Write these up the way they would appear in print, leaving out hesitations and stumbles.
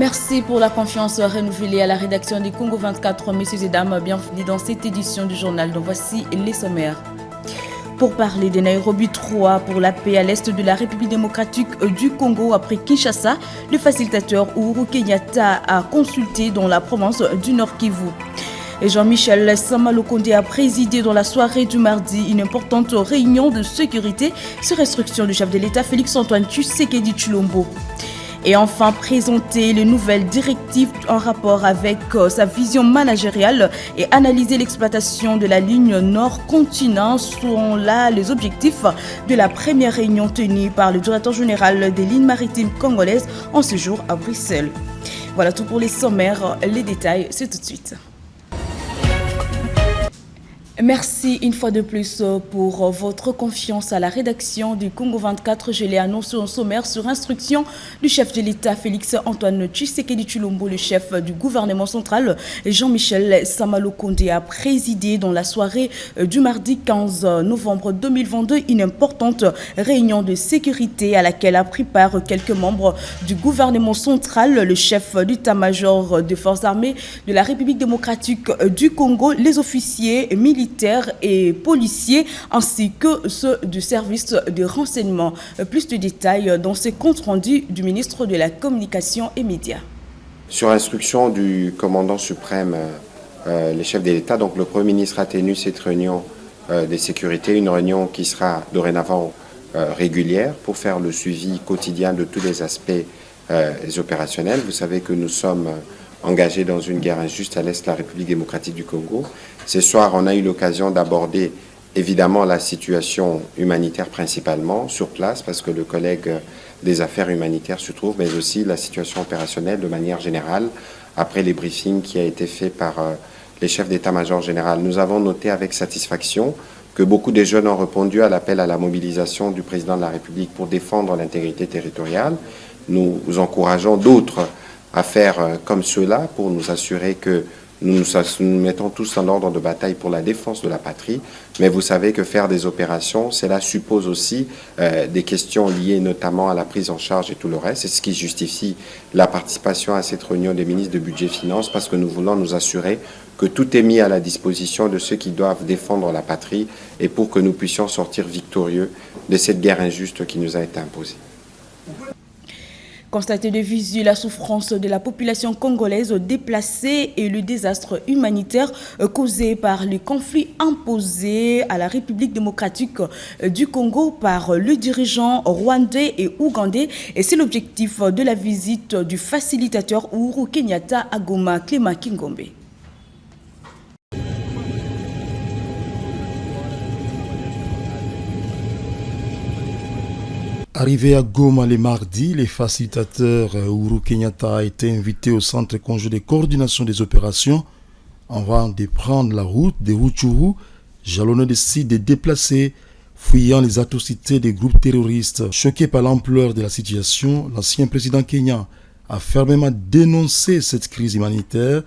Merci pour la confiance renouvelée à la rédaction du Congo 24. Messieurs et dames, bienvenue dans cette édition du journal. Donc voici les sommaires. Pour parler de Nairobi 3 pour la paix à l'est de la République démocratique du Congo après Kinshasa, le facilitateur Uhuru Kenyatta a consulté dans la province du Nord Kivu. Et Jean-Michel Sama-Lukonde a présidé dans la soirée du mardi une importante réunion de sécurité sur instruction du chef de l'État Félix-Antoine Tshisekedi Tshilombo. Et enfin, présenter les nouvelles directives en rapport avec sa vision managériale et analyser l'exploitation de la ligne Nord-Continent sont là les objectifs de la première réunion tenue par le directeur général des lignes maritimes congolaises en séjour à Bruxelles. Voilà tout pour les sommaires. Les détails, c'est tout de suite. Merci une fois de plus pour votre confiance à la rédaction du Congo 24. Je l'ai annoncé en sommaire sur instruction du chef de l'État Félix-Antoine Tshisekedi Tshilombo, le chef du gouvernement central Jean-Michel Sama-Lukonde a présidé dans la soirée du mardi 15 novembre 2022 une importante réunion de sécurité à laquelle a pris part quelques membres du gouvernement central, le chef d'état-major des forces armées de la République démocratique du Congo, les officiers militaires et policiers ainsi que ceux du service de renseignement. Plus de détails dans ce compte rendu du ministre de la Communication et Médias. Sur instruction du commandant suprême, les chefs de l'État, donc le Premier ministre a tenu cette réunion de sécurité, une réunion qui sera dorénavant régulière pour faire le suivi quotidien de tous les aspects opérationnels. Vous savez que nous sommes engagés dans une guerre injuste à l'est de la République démocratique du Congo. Ce soir, on a eu l'occasion d'aborder évidemment la situation humanitaire principalement sur place parce que le collègue des affaires humanitaires se trouve, mais aussi la situation opérationnelle de manière générale après les briefings qui a été fait par les chefs d'état-major général. Nous avons noté avec satisfaction que beaucoup de jeunes ont répondu à l'appel à la mobilisation du président de la République pour défendre l'intégrité territoriale. Nous encourageons d'autres à faire comme cela pour nous assurer que nous mettons tous en ordre de bataille pour la défense de la patrie. Mais vous savez que faire des opérations, cela suppose aussi des questions liées notamment à la prise en charge et tout le reste. C'est ce qui justifie la participation à cette réunion des ministres de budget et finances parce que nous voulons nous assurer que tout est mis à la disposition de ceux qui doivent défendre la patrie et pour que nous puissions sortir victorieux de cette guerre injuste qui nous a été imposée. Constater de visu la souffrance de la population congolaise déplacée et le désastre humanitaire causé par le conflit imposé à la République démocratique du Congo par le dirigeant rwandais et ougandais. Et c'est l'objectif de la visite du facilitateur Uhuru Kenyatta à Goma, Clément Kingombe. Arrivé à Goma le mardi, le facilitateur Uhuru Kenyatta a été invité au centre conjoint de coordination des opérations avant de prendre la route de Rutshuru, jalonnant des sites de déplacés, fuyant les atrocités des groupes terroristes. Choqué par l'ampleur de la situation, l'ancien président kenyan a fermement dénoncé cette crise humanitaire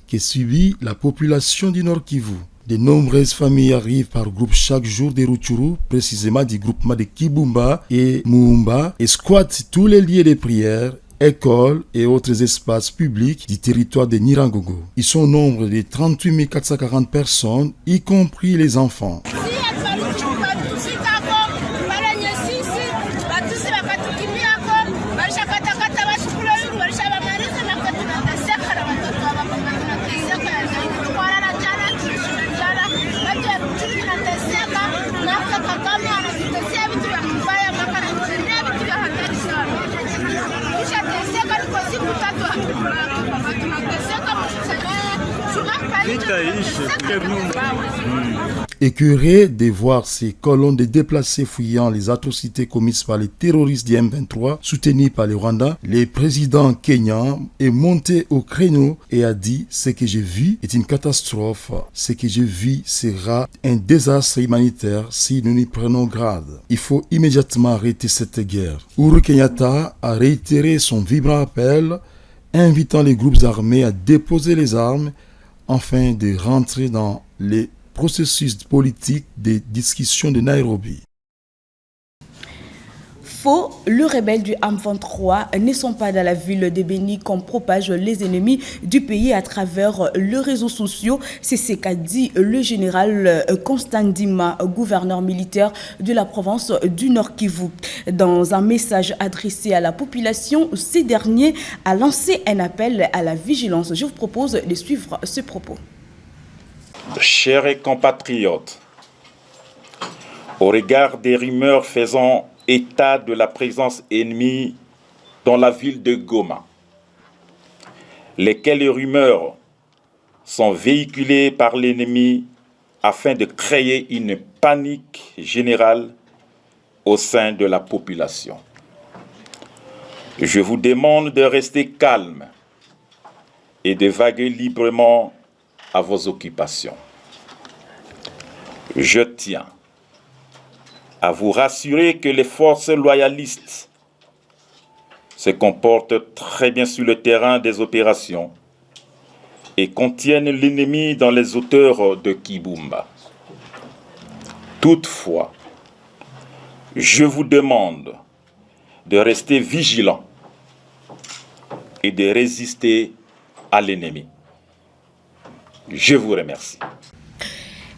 que subit la population du Nord Kivu. De nombreuses familles arrivent par groupe chaque jour de Rutshuru, précisément du groupement de Kibumba et Muumba, et squattent tous les lieux de prière, écoles et autres espaces publics du territoire de Nyiragongo. Ils sont au nombre de 38 440 personnes, y compris les enfants. Écœuré de voir ces colonnes de déplacés fuyant les atrocités commises par les terroristes du M23 soutenus par le Rwanda, le président kenyan est monté au créneau et a dit « Ce que j'ai vu est une catastrophe. Ce que j'ai vu sera un désastre humanitaire si nous n'y prenons garde. Il faut immédiatement arrêter cette guerre. » Uhuru Kenyatta a réitéré son vibrant appel invitant les groupes armés à déposer les armes afin de rentrer dans les processus politiques des discussions de Nairobi. Faux, le rebelle du M23 ne sont pas dans la ville de Béni comme propagent les ennemis du pays à travers les réseaux sociaux. C'est ce qu'a dit le général Constant Dima, gouverneur militaire de la province du Nord Kivu. Dans un message adressé à la population, ce dernier a lancé un appel à la vigilance. Je vous propose de suivre ce propos. Chers compatriotes, au regard des rumeurs faisant état de la présence ennemie dans la ville de Goma, lesquelles rumeurs sont véhiculées par l'ennemi afin de créer une panique générale au sein de la population. Je vous demande de rester calme et de vaguer librement à vos occupations. Je tiens à vous rassurer que les forces loyalistes se comportent très bien sur le terrain des opérations et contiennent l'ennemi dans les hauteurs de Kibumba. Toutefois, je vous demande de rester vigilants et de résister à l'ennemi. Je vous remercie.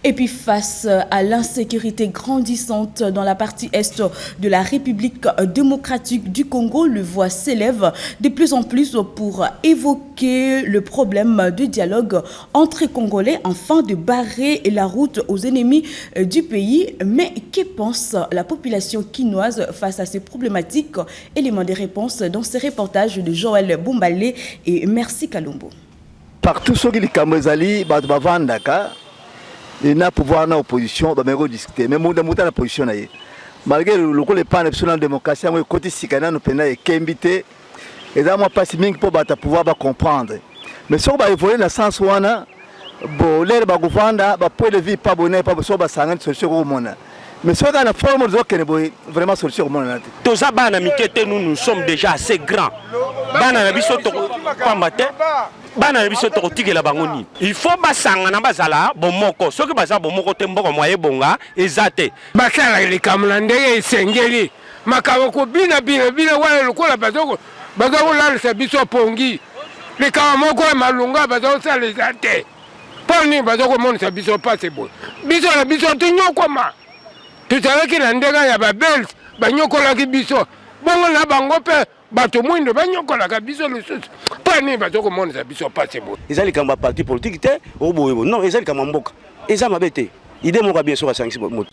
Et puis face à l'insécurité grandissante dans la partie est de la République démocratique du Congo, le voix s'élève de plus en plus pour évoquer le problème de dialogue entre Congolais afin de barrer la route aux ennemis du pays. Mais que pense la population quinoise face à ces problématiques? Élément des réponses dans ces reportages de Joël Boumbalé et Merci Kalumbo. Partout ceux qui les Kamezali, Badbavandaka, il n'a pouvoir dans l'opposition, il va discuter. Mais il y a l'opposition. Malgré le rôle de la démocratie, le côté sikana nous peine et qu'invité, et là moi pas si bien pour pouvoir comprendre. Mais si on va évoluer dans le sens où on a, bon, l'air va gouverner, va point de vie pas bonnet, pas besoin de s'engager solution au monde. Mais si on a la forme de qu'il y a vraiment solution au monde. Tous ça, nous sommes déjà assez grands. Il faut basanga na bazala bomoko soki baza bomoko te mboko moye bonga ezate basala le kamlande esengeli makabo ko bina wala lokola bazoko la biso pongi le kamoko malunga bazoko sala ezate poni bazoko monisa biso passe bon biso la biso tinyoko ma tutalaki na ndega ya babel banyokola ki biso bongo na bango pe bato mwindo banyokola ka biso lisusu pani bazoko monisa biso passe bon ezali kamba parti politique te oboyebo non ezali kamba mboka eza mabete idée moko bien sûr asangisi moto.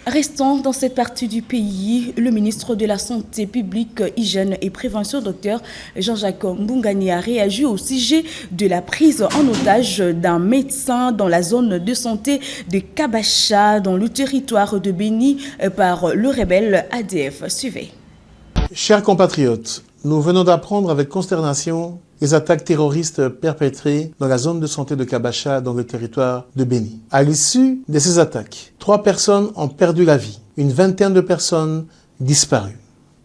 Restons dans cette partie du pays. Le ministre de la Santé publique, Hygiène et Prévention, Dr Jean-Jacques Mbungani, a réagi au sujet de la prise en otage d'un médecin dans la zone de santé de Kabacha, dans le territoire de Béni, par le rebelle ADF. Suivez. Chers compatriotes, nous venons d'apprendre avec consternation les attaques terroristes perpétrées dans la zone de santé de Kabacha, dans le territoire de Béni. À l'issue de ces attaques, 3 personnes ont perdu la vie, une vingtaine de personnes disparues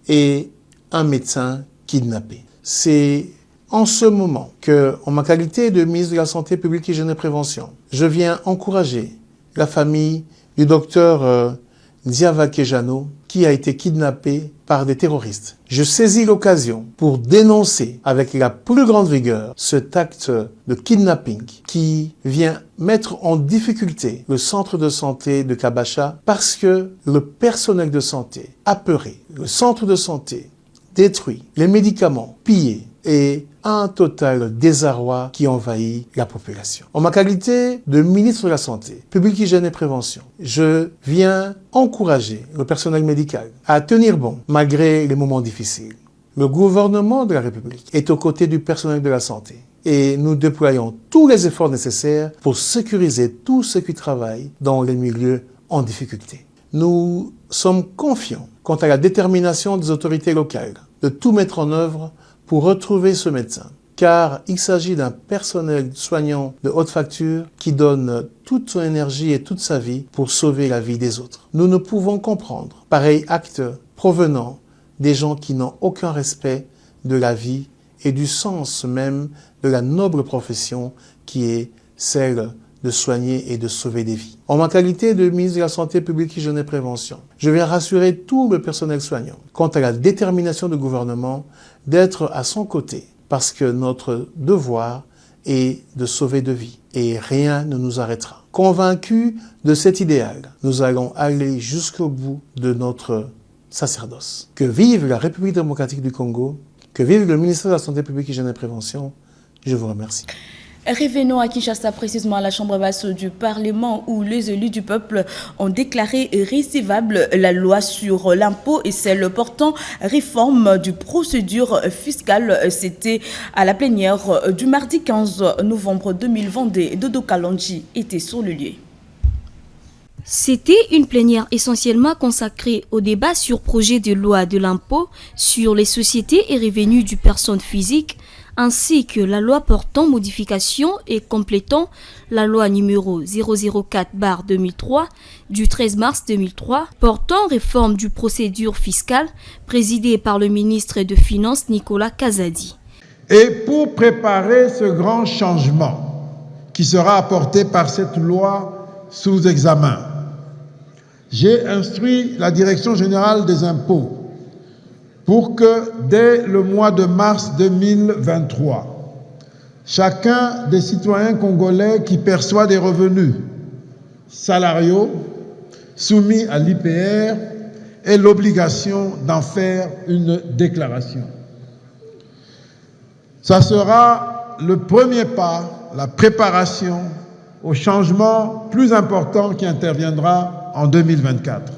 et un médecin kidnappé. C'est en ce moment que, en ma qualité de ministre de la Santé publique, Hygiène et Prévention, je viens encourager la famille du docteur Ndiava Kejano, qui a été kidnappé par des terroristes. Je saisis l'occasion pour dénoncer avec la plus grande vigueur cet acte de kidnapping qui vient mettre en difficulté le centre de santé de Kabacha parce que le personnel de santé apeuré, le centre de santé détruit, les médicaments pillés et un total désarroi qui envahit la population. En ma qualité de ministre de la Santé, publique, hygiène et prévention, je viens encourager le personnel médical à tenir bon malgré les moments difficiles. Le gouvernement de la République est aux côtés du personnel de la santé et nous déployons tous les efforts nécessaires pour sécuriser tous ceux qui travaillent dans les milieux en difficulté. Nous sommes confiants quant à la détermination des autorités locales de tout mettre en œuvre pour retrouver ce médecin, car il s'agit d'un personnel soignant de haute facture qui donne toute son énergie et toute sa vie pour sauver la vie des autres. Nous ne pouvons comprendre pareil acte provenant des gens qui n'ont aucun respect de la vie et du sens même de la noble profession qui est celle de soigner et de sauver des vies. En ma qualité de ministre de la Santé publique, Hygiène et Prévention, je vais rassurer tout le personnel soignant quant à la détermination du gouvernement d'être à son côté, parce que notre devoir est de sauver de vies et rien ne nous arrêtera. Convaincus de cet idéal, nous allons aller jusqu'au bout de notre sacerdoce. Que vive la République démocratique du Congo, que vive le ministère de la Santé publique, Hygiène et Prévention. Je vous remercie. Revenons à Kinshasa, précisément à la Chambre basse du Parlement, où les élus du peuple ont déclaré recevable la loi sur l'impôt et celle portant réforme du procédure fiscale. C'était à la plénière du mardi 15 novembre 2022. Dodo Kalonji était sur le lieu. C'était une plénière essentiellement consacrée au débat sur projet de loi de l'impôt sur les sociétés et revenus du personne physique, ainsi que la loi portant modification et complétant la loi numéro 004/2003 du 13 mars 2003 portant réforme du procédure fiscale présidée par le ministre des Finances Nicolas Kazadi. Et pour préparer ce grand changement qui sera apporté par cette loi sous examen, j'ai instruit la Direction générale des impôts pour que dès le mois de mars 2023, chacun des citoyens congolais qui perçoit des revenus salariaux soumis à l'IPR ait l'obligation d'en faire une déclaration. Ça sera le premier pas, la préparation au changement plus important qui interviendra en 2024.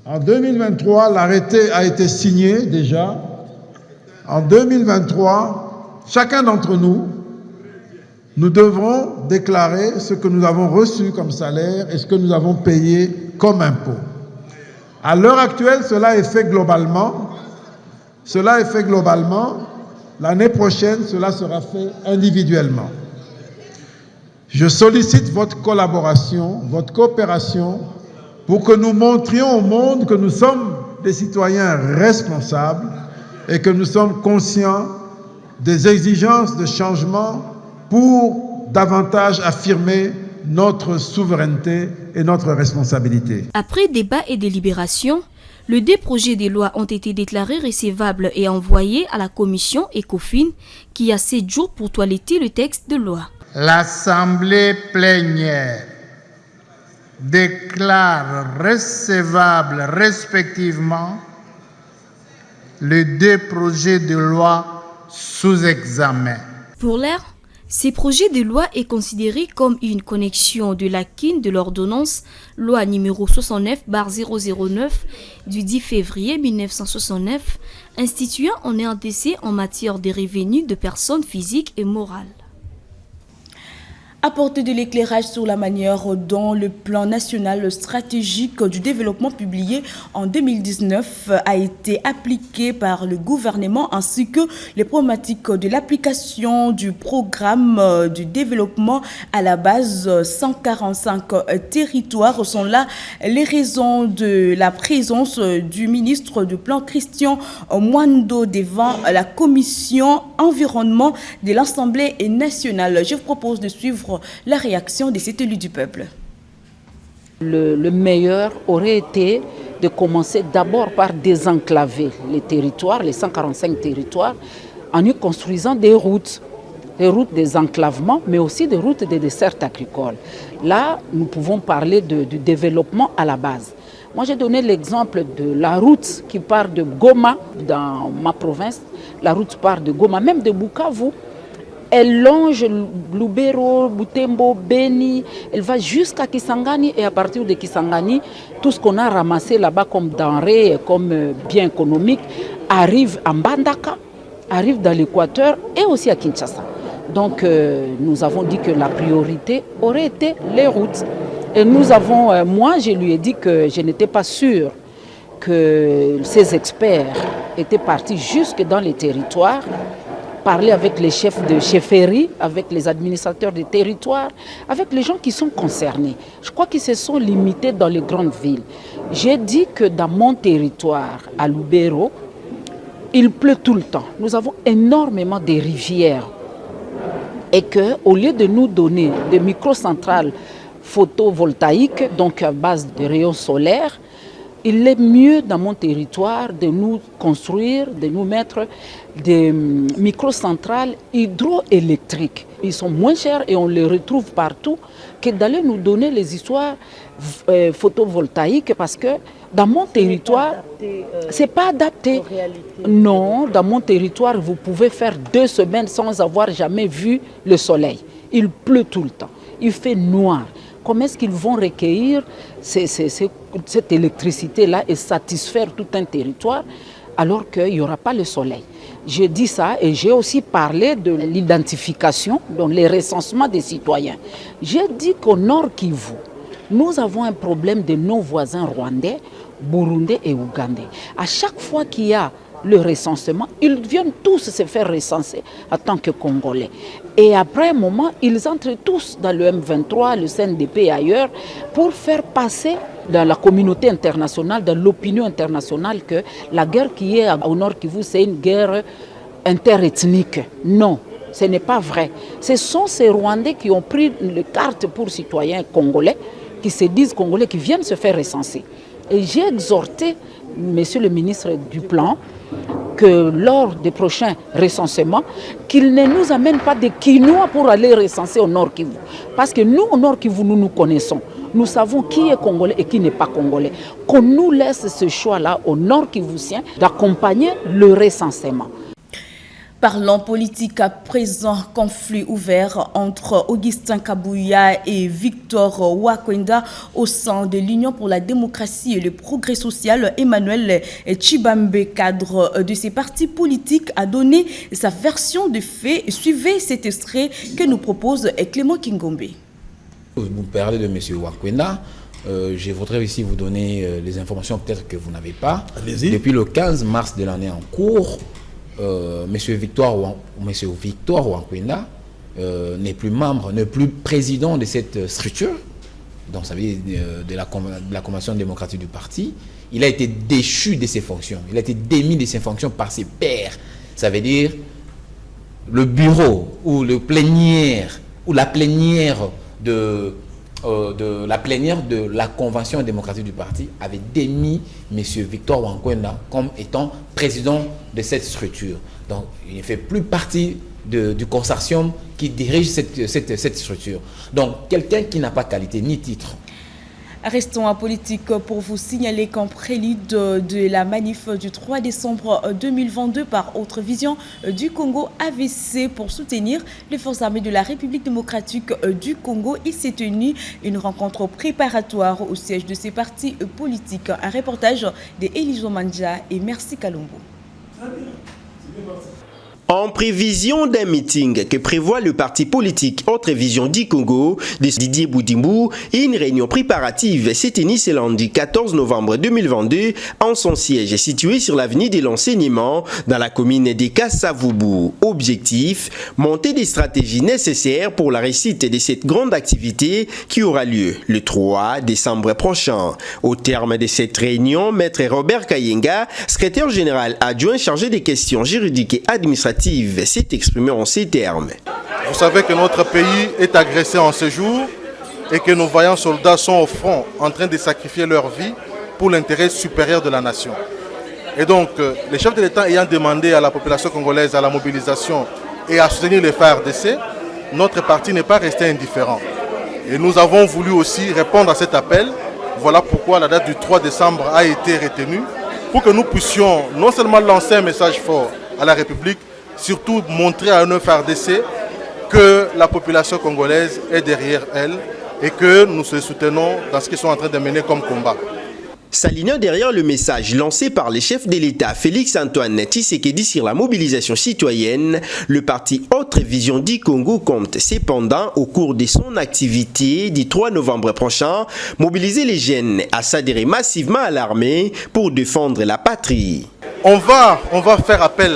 En 2023, l'arrêté a été signé déjà. En 2023, chacun d'entre nous, nous devrons déclarer ce que nous avons reçu comme salaire et ce que nous avons payé comme impôt. À l'heure actuelle, cela est fait globalement. L'année prochaine, cela sera fait individuellement. Je sollicite votre collaboration, votre coopération, pour que nous montrions au monde que nous sommes des citoyens responsables et que nous sommes conscients des exigences de changement pour davantage affirmer notre souveraineté et notre responsabilité. Après débat et délibération, les deux projets de loi ont été déclarés recevables et envoyés à la commission ECOFIN qui a 7 jours pour toiletter le texte de loi. L'Assemblée plénière déclare recevables respectivement les deux projets de loi sous examen. Pour l'heure, ces projets de loi est considéré comme une connexion de l'acquis de l'ordonnance loi numéro 69/009 du 10 février 1969 instituant en RDC en matière de revenus de personnes physiques et morales. Apporter de l'éclairage sur la manière dont le plan national stratégique du développement publié en 2019 a été appliqué par le gouvernement ainsi que les problématiques de l'application du programme du développement à la base 145 territoires sont là les raisons de la présence du ministre du plan Christian Mwando devant la commission environnement de l'Assemblée nationale. Je vous propose de suivre la réaction de cet élu du peuple. Le meilleur aurait été de commencer d'abord par désenclaver les territoires, les 145 territoires, en y construisant des routes désenclavement, mais aussi des routes de dessert agricole. Là, nous pouvons parler du développement à la base. Moi, j'ai donné l'exemple de la route qui part de Goma, dans ma province. La route part de Goma, même de Bukavu. Elle longe Lubero, Butembo, Beni, elle va jusqu'à Kisangani et à partir de Kisangani, tout ce qu'on a ramassé là-bas comme denrées, comme biens économiques, arrive à Mbandaka, arrive dans l'Équateur et aussi à Kinshasa. Donc nous avons dit que la priorité aurait été les routes. Et nous avons, moi je lui ai dit que je n'étais pas sûr que ces experts étaient partis jusque dans les territoires, parler avec les chefs de chefferie, avec les administrateurs des territoires, avec les gens qui sont concernés. Je crois qu'ils se sont limités dans les grandes villes. J'ai dit que dans mon territoire, à Lubero, il pleut tout le temps. Nous avons énormément de rivières. et qu'au lieu de nous donner des microcentrales photovoltaïques, donc à base de rayons solaires, il est mieux dans mon territoire de nous construire, de nous mettre des microcentrales hydroélectriques. Ils sont moins chers et on les retrouve partout que d'aller nous donner les histoires photovoltaïques parce que dans mon territoire, c'est pas adapté. Non, dans mon territoire, vous pouvez faire 2 semaines sans avoir jamais vu le soleil. Il pleut tout le temps, il fait noir. Comment est-ce qu'ils vont recueillir cette électricité-là et satisfaire tout un territoire alors qu'il n'y aura pas le soleil? J'ai dit ça et j'ai aussi parlé de l'identification, donc les recensements des citoyens. J'ai dit qu'au Nord Kivu, nous avons un problème de nos voisins rwandais, burundais et ougandais. À chaque fois qu'il y a le recensement, ils viennent tous se faire recenser en tant que Congolais. Et après un moment, ils entrent tous dans le M23, le CNDP et ailleurs pour faire passer dans la communauté internationale, dans l'opinion internationale que la guerre qui est au Nord Kivu, c'est une guerre interethnique. Non, ce n'est pas vrai. Ce sont ces Rwandais qui ont pris les cartes pour citoyens congolais, qui se disent congolais, qui viennent se faire recenser. Et j'ai exhorté Monsieur le ministre du Plan que lors des prochains recensements, qu'il ne nous amène pas des Quinois pour aller recenser au Nord Kivu. Parce que nous, au Nord Kivu, nous nous connaissons. Nous savons qui est congolais et qui n'est pas congolais. Qu'on nous laisse ce choix-là au Nord Kivusien d'accompagner le recensement. Parlons politique à présent, conflit ouvert entre Augustin Kabouya et Victor Wakwenda au sein de l'Union pour la démocratie et le progrès social. Emmanuel Chibambe, cadre de ces partis politiques, a donné sa version de faits. Suivez cet extrait que nous propose Clément Kingombe. Vous parlez de M. Wakwenda. Je voudrais ici vous donner les informations peut-être que vous n'avez pas. Allez-y. Depuis le 15 mars de l'année en cours, Monsieur Victor Wakwenda n'est plus membre, n'est plus président de cette structure, donc ça veut dire de la Convention démocratique du parti. Il a été déchu de ses fonctions, il a été démis de ses fonctions par ses pairs. Ça veut dire le bureau ou le plénière ou la plénière de la Convention démocratique du parti avait démis M. Victor Wakwenda comme étant président de cette structure. Donc, il ne fait plus partie du consortium qui dirige cette structure. Donc, quelqu'un qui n'a pas qualité ni titre. Restons en politique pour vous signaler qu'en prélude de la manif du 3 décembre 2022 par Autre Vision du Congo AVC pour soutenir les forces armées de la République démocratique du Congo, il s'est tenu une rencontre préparatoire au siège de ces partis politiques. Un reportage d'Elijo Manja et Merci Kalombo. En prévision d'un meeting que prévoit le parti politique Autre Vision du Congo de Didier Boudimou, une réunion préparative s'est tenue ce lundi 14 novembre 2022 en son siège situé sur l'avenue de l'enseignement dans la commune de Kassavubu. Objectif, monter des stratégies nécessaires pour la réussite de cette grande activité qui aura lieu le 3 décembre prochain. Au terme de cette réunion, Maître Robert Kayenga, secrétaire général adjoint chargé des questions juridiques et administratives, s'est exprimé en ces termes. Vous savez que notre pays est agressé en ce jour et que nos vaillants soldats sont au front en train de sacrifier leur vie pour l'intérêt supérieur de la nation. Et donc, les chefs de l'État ayant demandé à la population congolaise à la mobilisation et à soutenir les FARDC, notre parti n'est pas resté indifférent. Et nous avons voulu aussi répondre à cet appel. Voilà pourquoi la date du 3 décembre a été retenue pour que nous puissions non seulement lancer un message fort à la République, surtout montrer à nos FARDC que la population congolaise est derrière elle et que nous se soutenons dans ce qu'ils sont en train de mener comme combat. S'alignant derrière le message lancé par le chef de l'État Félix-Antoine Tshisekedi sur la mobilisation citoyenne, le parti Autre Vision du Congo compte cependant au cours de son activité du 3 novembre prochain mobiliser les jeunes à s'adhérer massivement à l'armée pour défendre la patrie. On va faire appel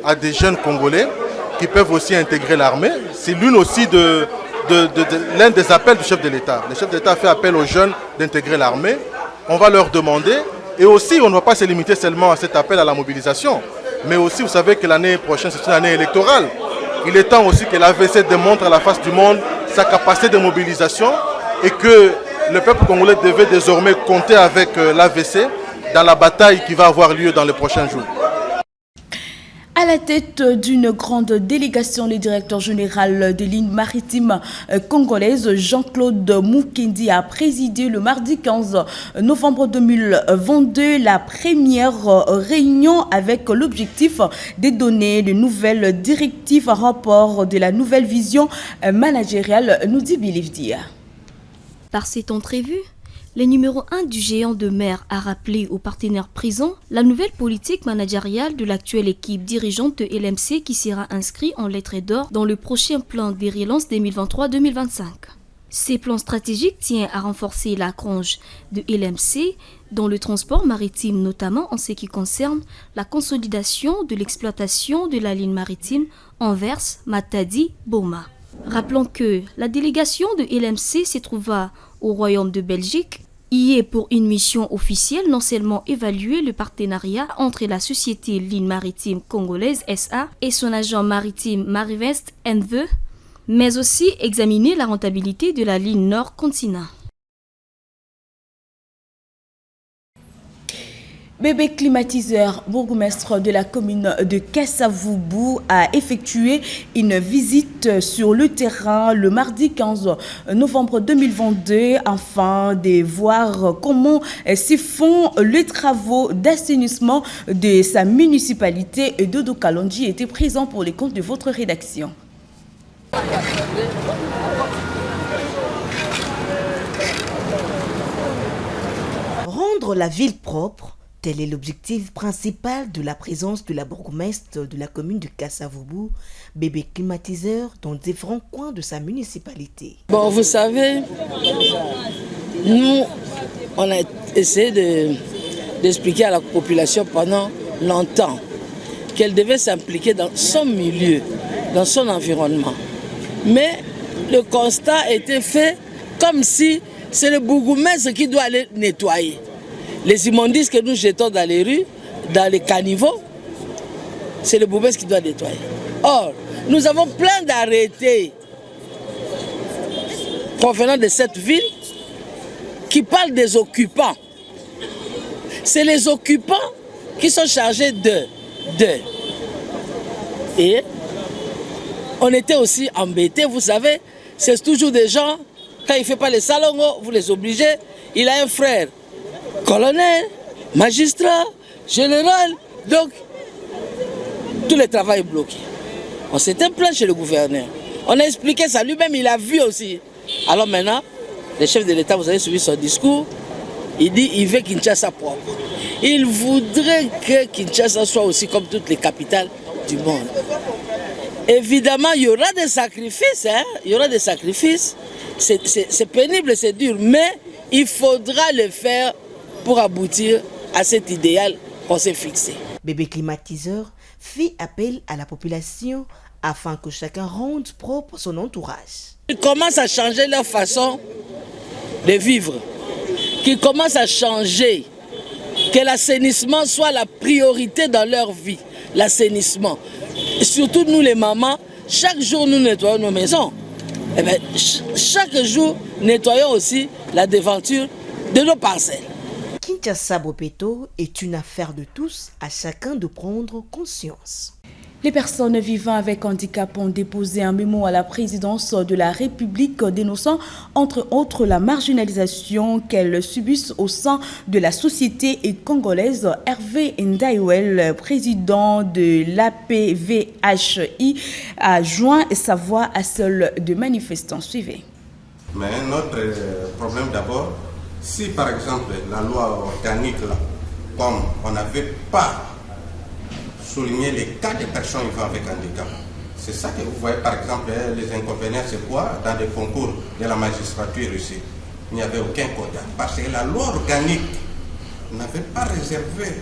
à des jeunes Congolais qui peuvent aussi intégrer l'armée. C'est l'une aussi l'un des appels du chef de l'État. Le chef de l'État fait appel aux jeunes d'intégrer l'armée. On va leur demander, et aussi on ne va pas se limiter seulement à cet appel à la mobilisation, mais aussi vous savez que l'année prochaine c'est une année électorale. il est temps aussi que l'AVC démontre à la face du monde sa capacité de mobilisation et que le peuple congolais devait désormais compter avec l'AVC dans la bataille qui va avoir lieu dans les prochains jours. À la tête d'une grande délégation, le directeur général des lignes maritimes congolaises, Jean-Claude Mukendi, a présidé le mardi 15 novembre 2022 la première réunion avec l'objectif de donner de nouvelles directives à rapport de la nouvelle vision managériale, nous dit Bilivdia. Par cette entrevue, le numéro 1 du géant de mer a rappelé aux partenaires présents la nouvelle politique managériale de l'actuelle équipe dirigeante de LMC qui sera inscrite en lettres d'or dans le prochain plan des relances 2023-2025. Ces plans stratégiques tiennent à renforcer la grange de LMC dans le transport maritime, notamment en ce qui concerne la consolidation de l'exploitation de la ligne maritime Anvers-Matadi-Boma. Rappelons que la délégation de LMC se trouva au Royaume de Belgique, y est pour une mission officielle non seulement évaluer le partenariat entre la société Ligne Maritime Congolaise SA et son agent maritime Marivest NV, mais aussi examiner la rentabilité de la ligne Nord-Continent. Bébé Climatiseur, bourgmestre de la commune de Kasavubu, a effectué une visite sur le terrain le mardi 15 novembre 2022 afin de voir comment s'y font les travaux d'assainissement de sa municipalité. Et Dodo Kalonji était présent pour les comptes de votre rédaction. Rendre la ville propre, tel est l'objectif principal de la présence de la bourgmestre de la commune de Kasavubu, Bébé Climatiseur, dans différents coins de sa municipalité. Bon, vous savez, nous, on a essayé d'expliquer à la population pendant longtemps qu'elle devait s'impliquer dans son milieu, dans son environnement. Mais le constat a été fait comme si c'est le bourgmestre qui doit aller nettoyer. Les immondices que nous jetons dans les rues, dans les caniveaux, c'est le bourgmestre qui doit nettoyer. Or, nous avons plein d'arrêtés provenant de cette ville qui parlent des occupants. C'est les occupants qui sont chargés de. Et on était aussi embêtés, vous savez, c'est toujours des gens, quand il ne fait pas les salongos, vous les obligez, il a un frère. Colonel, magistrat, général, donc tout le travail est bloqué. On s'était plaint chez le gouverneur. On a expliqué ça, lui-même il a vu aussi. Alors maintenant, le chef de l'État, vous avez suivi son discours, il dit qu'il veut Kinshasa propre. Il voudrait que Kinshasa soit aussi comme toutes les capitales du monde. Évidemment, il y aura des sacrifices, il y aura des sacrifices. C'est pénible, c'est dur, mais il faudra le faire pour aboutir à cet idéal qu'on s'est fixé. Bébé Climatiseur fit appel à la population afin que chacun rende propre son entourage. Ils commencent à changer leur façon de vivre, qu'ils commencent à changer, que l'assainissement soit la priorité dans leur vie, l'assainissement. Et surtout nous les mamans, chaque jour nous nettoyons nos maisons. Et bien, chaque jour, nettoyons aussi la devanture de nos parcelles. Kinshasa Bopeto est une affaire de tous, à chacun de prendre conscience. Les personnes vivant avec handicap ont déposé un mémo à la présidence de la République dénonçant entre autres la marginalisation qu'elles subissent au sein de la société congolaise. Hervé Ndaiwel, président de l'APVHI, a joint sa voix à celle de manifestants. Suivez. Mais notre problème d'abord, si par exemple la loi organique, là, comme on n'avait pas souligner les cas de personnes vivant avec handicap. C'est ça que vous voyez par exemple, les inconvénients, c'est quoi? Dans des concours de la magistrature ici, il n'y avait aucun quota. Parce que la loi organique n'avait pas réservé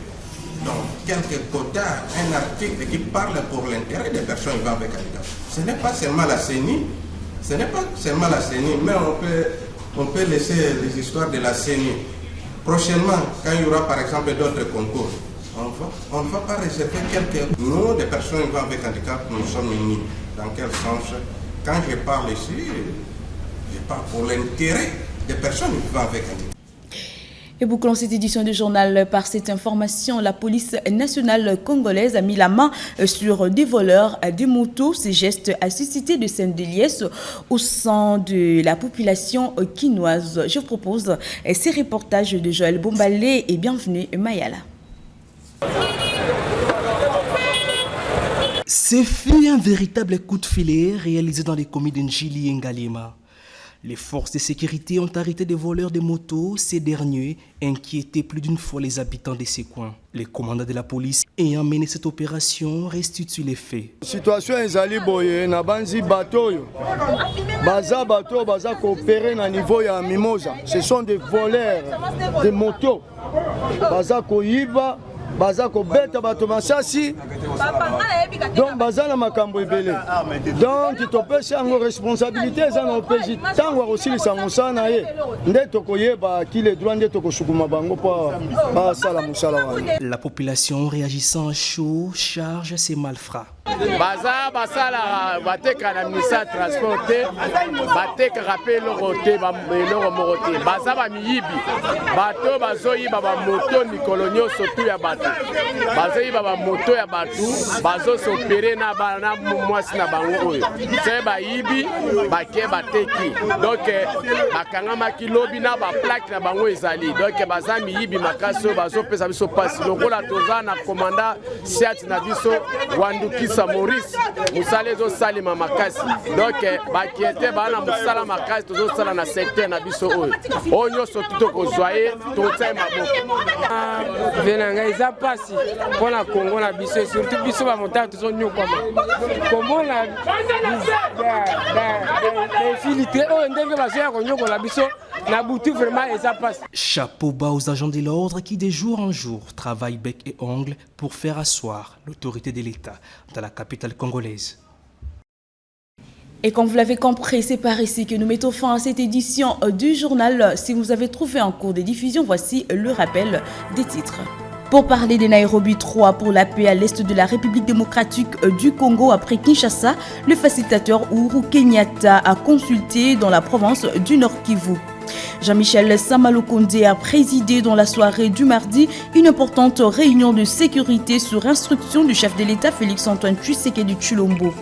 dans quelques quotas un article qui parle pour l'intérêt des personnes vivant avec handicap. Ce n'est pas seulement la CENI, mais on peut laisser les histoires de la CENI. Prochainement, quand il y aura par exemple d'autres concours, on ne va pas réserver quelques... Nous, des personnes vivant avec handicap, nous sommes unis. dans quel sens? Quand je parle ici, je parle pour l'intérêt des personnes vivant avec handicap. Et bouclons cette édition du journal par cette information. La police nationale congolaise a mis la main sur des voleurs de motos. Ces gestes a suscité de scènes de liesse au sein de la population quinoise. Je vous propose ces reportages de Joël Bombalé et bienvenue Mayala. Ce fut un véritable coup de filet réalisé dans les communes de Njili et Ngalema. Les forces de sécurité ont arrêté des voleurs de motos. Ces derniers inquiétaient plus d'une fois les habitants de ces coins. Les commandants de la police ayant mené cette opération restituent les faits. La situation est boye na banzi bateau. Baza bateau baza coopérer na niveau ya Mimosa. Ce sont des voleurs de motos. Baza koyiba baza ko beta bato masasi. Donc baza na makambo ebele. Donc topesa yango responsabilité za na opesi tango aussi les samosana ye. Ndeto koyeba ki les droits ndeto ko sukuma bango pa sala musala wa. La population réagissant à chaud charge ces malfrats. Baza basala bateka na ministère transporté bateka rappel roté ba meloro moroté baza ba miyibi bato bazoyiba ba moto nikolonyo sotu ya bato bazoyiba ba moto ya bato bazo s'opérer na bana mwasi na bango oyo c'est ba yibi bake bateki donc bakanga makilobi na ba plaque na bango ezali donc baza miyibi makaso bazo pesa biso passe lokola toza na commandant Siat na biso wanduki Maurice musale zo salima makasi donc bakiete bana musala makasi tozo sala na secteur na biso oyo onyo sotuto ko zoyer to tsai maboko venanga iza pasi pona Congo na biso surtout biso ba monta tozo nyuka comment la filtre o ndenge bazoya ko nyuka la biso na butu vraiment iza pasi. Chapeau bas aux agents de l'ordre qui de jour en jour travaillent bec et ongle pour faire asseoir l'autorité de l'État dans la capitale congolaise. Et comme vous l'avez compris, c'est par ici que nous mettons fin à cette édition du journal. Si vous avez trouvé en cours de diffusion, voici le rappel des titres. Pour parler des Nairobi 3 pour la paix à l'est de la République démocratique du Congo après Kinshasa, le facilitateur Uhuru Kenyatta a consulté dans la province du Nord Kivu. Jean-Michel Samalokonde a présidé dans la soirée du mardi une importante réunion de sécurité sur instruction du chef de l'État Félix-Antoine Tshisekedi Tshilombo.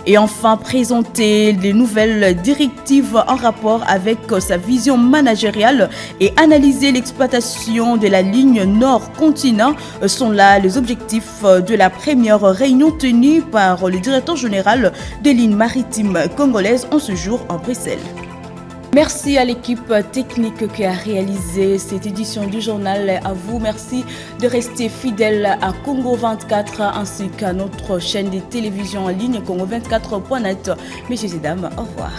Et enfin, présenter les nouvelles directives en rapport avec sa vision managériale et analyser l'exploitation de la ligne Nord-Continent sont là les objectifs de la première réunion tenue par le directeur général des lignes maritimes congolaises en ce jour en Bruxelles. Merci à l'équipe technique qui a réalisé cette édition du journal. À vous, merci de rester fidèle à Congo 24 ainsi qu'à notre chaîne de télévision en ligne Congo24.net. Messieurs et dames, au revoir.